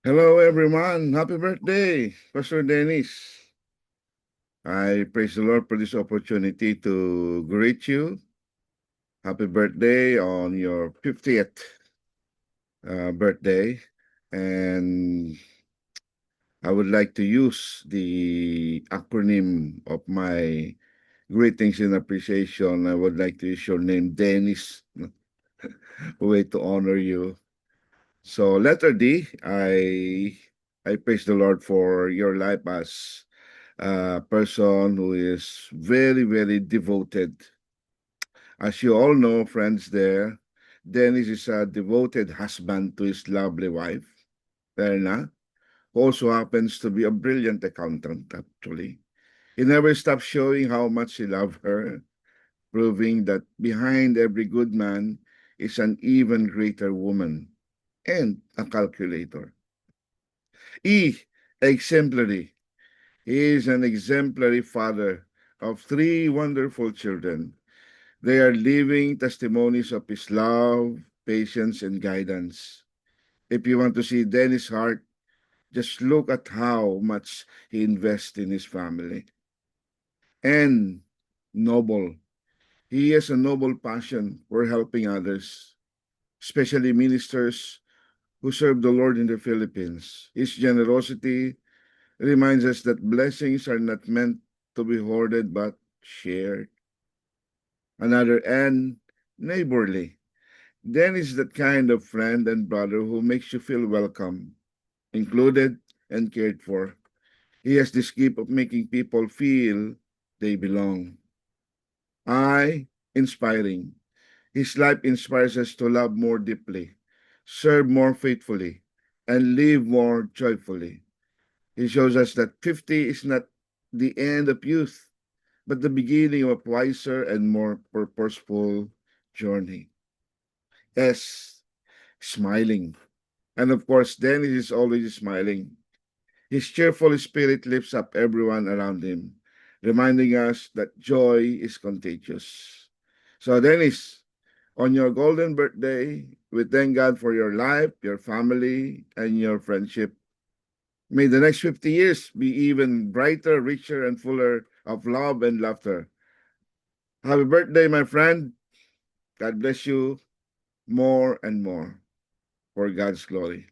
Hello, everyone. Happy birthday, Pastor Dennis. I praise the Lord for this opportunity to greet you. Happy birthday on your 50th birthday. And I would like to use the acronym of my greetings and appreciation. I would like to use your name, Dennis, a way to honor you. So, letter D, I praise the Lord for your life as a person who is very, very devoted. As you all know, friends, Dennis is a devoted husband to his lovely wife, Verna, who also happens to be a brilliant accountant, actually. He never stops showing how much he loves her, proving that behind every good man is an even greater woman and a calculator. E, exemplary. He is an exemplary father of three wonderful children. They are living testimonies of his love, patience, and guidance. If you want to see Dennis' heart, just look at how much he invests in his family. And noble. He has a noble passion for helping others, especially ministers who serve the Lord in the Philippines. His generosity reminds us that blessings are not meant to be hoarded but shared. Another N, neighborly. Dan is that kind of friend and brother who makes you feel welcome, included, and cared for. He has this gift of making people feel they belong. I, inspiring. His life inspires us to love more deeply, serve more faithfully, and live more joyfully. He shows us that 50 is not the end of youth, but the beginning of a wiser and more purposeful journey. S, smiling. And of course, Dennis is always smiling. His cheerful spirit lifts up everyone around him, reminding us that joy is contagious. So, Dennis, on your golden birthday, we thank God for your life, your family, and your friendship. May the next 50 years be even brighter, richer, and fuller of love and laughter. Happy birthday, my friend. God bless you more and more for God's glory.